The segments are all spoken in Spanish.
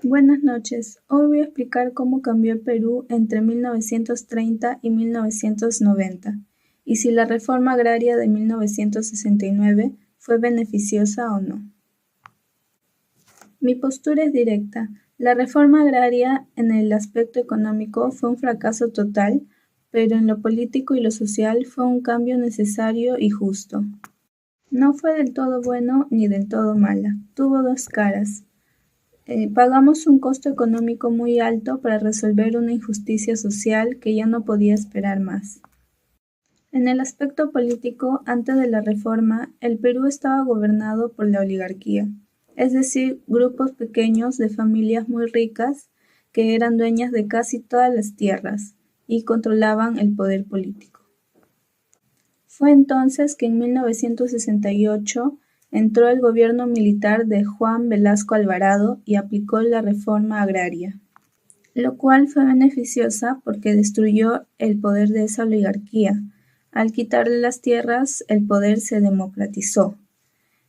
Buenas noches. Hoy voy a explicar cómo cambió el Perú entre 1930 y 1990 y si la reforma agraria de 1969 fue beneficiosa o no. Mi postura es directa. La reforma agraria en el aspecto económico fue un fracaso total, pero en lo político y lo social fue un cambio necesario y justo. No fue del todo bueno ni del todo mala. Tuvo dos caras. Pagamos un costo económico muy alto para resolver una injusticia social que ya no podía esperar más. En el aspecto político, antes de la reforma, el Perú estaba gobernado por la oligarquía, es decir, grupos pequeños de familias muy ricas que eran dueñas de casi todas las tierras y controlaban el poder político. Fue entonces que en 1968 entró el gobierno militar de Juan Velasco Alvarado y aplicó la reforma agraria, lo cual fue beneficiosa porque destruyó el poder de esa oligarquía. Al quitarle las tierras, el poder se democratizó.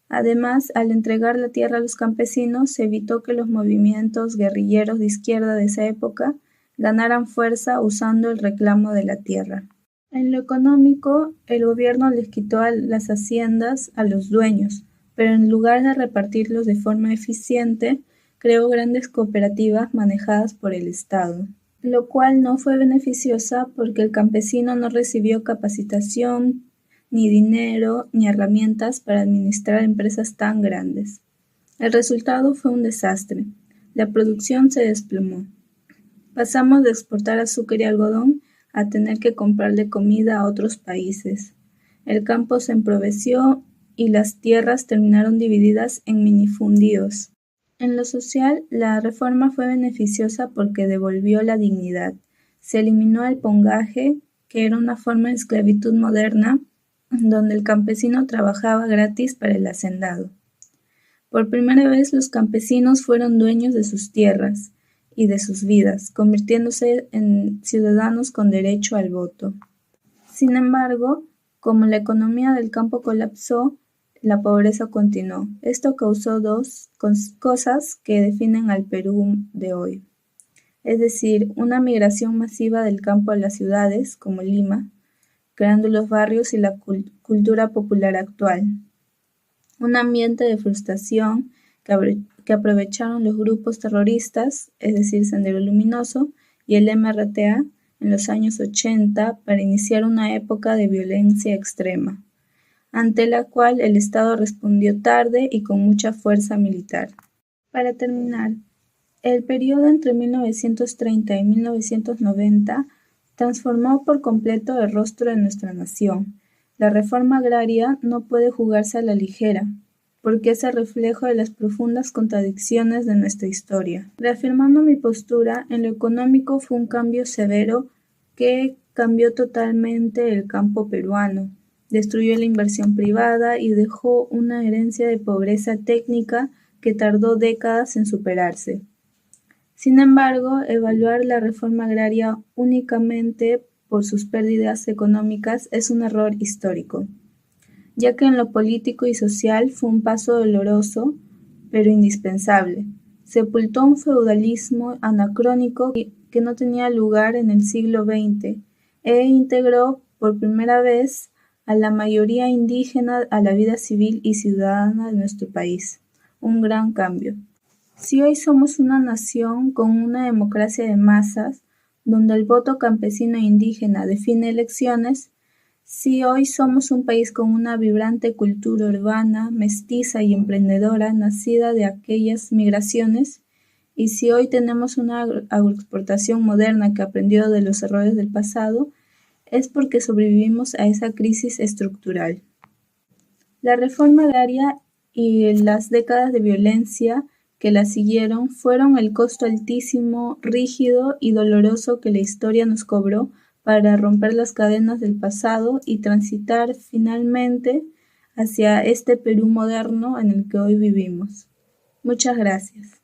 Además, al entregar la tierra a los campesinos, se evitó que los movimientos guerrilleros de izquierda de esa época ganaran fuerza usando el reclamo de la tierra. En lo económico, el gobierno les quitó las haciendas a los dueños, pero en lugar de repartirlos de forma eficiente, creó grandes cooperativas manejadas por el Estado, lo cual no fue beneficiosa porque el campesino no recibió capacitación, ni dinero, ni herramientas para administrar empresas tan grandes. El resultado fue un desastre. La producción se desplomó. Pasamos de exportar azúcar y algodón a tener que comprarle comida a otros países. El campo se empobreció y las tierras terminaron divididas en minifundíos. En lo social, la reforma fue beneficiosa porque devolvió la dignidad. Se eliminó el pongaje, que era una forma de esclavitud moderna, donde el campesino trabajaba gratis para el hacendado. Por primera vez los campesinos fueron dueños de sus tierras y de sus vidas, convirtiéndose en ciudadanos con derecho al voto. Sin embargo, como la economía del campo colapsó, la pobreza continuó. Esto causó dos cosas que definen al Perú de hoy. Es decir, una migración masiva del campo a las ciudades, como Lima, creando los barrios y la cultura popular actual. Un ambiente de frustración que aprovecharon los grupos terroristas, es decir, Sendero Luminoso y el MRTA, en los años 80 para iniciar una época de violencia extrema, ante la cual el Estado respondió tarde y con mucha fuerza militar. Para terminar, el periodo entre 1930 y 1990 transformó por completo el rostro de nuestra nación. La reforma agraria no puede jugarse a la ligera, porque es el reflejo de las profundas contradicciones de nuestra historia. Reafirmando mi postura, en lo económico fue un cambio severo que cambió totalmente el campo peruano, destruyó la inversión privada y dejó una herencia de pobreza técnica que tardó décadas en superarse. Sin embargo, evaluar la reforma agraria únicamente por sus pérdidas económicas es un error histórico, ya que en lo político y social fue un paso doloroso, pero indispensable. Sepultó un feudalismo anacrónico que no tenía lugar en el siglo XX e integró por primera vez a la mayoría indígena a la vida civil y ciudadana de nuestro país. Un gran cambio. Si hoy somos una nación con una democracia de masas, donde el voto campesino e indígena define elecciones, si hoy somos un país con una vibrante cultura urbana, mestiza y emprendedora nacida de aquellas migraciones, y si hoy tenemos una agroexportación moderna que aprendió de los errores del pasado, es porque sobrevivimos a esa crisis estructural. La reforma agraria y las décadas de violencia que la siguieron fueron el costo altísimo, rígido y doloroso que la historia nos cobró para romper las cadenas del pasado y transitar finalmente hacia este Perú moderno en el que hoy vivimos. Muchas gracias.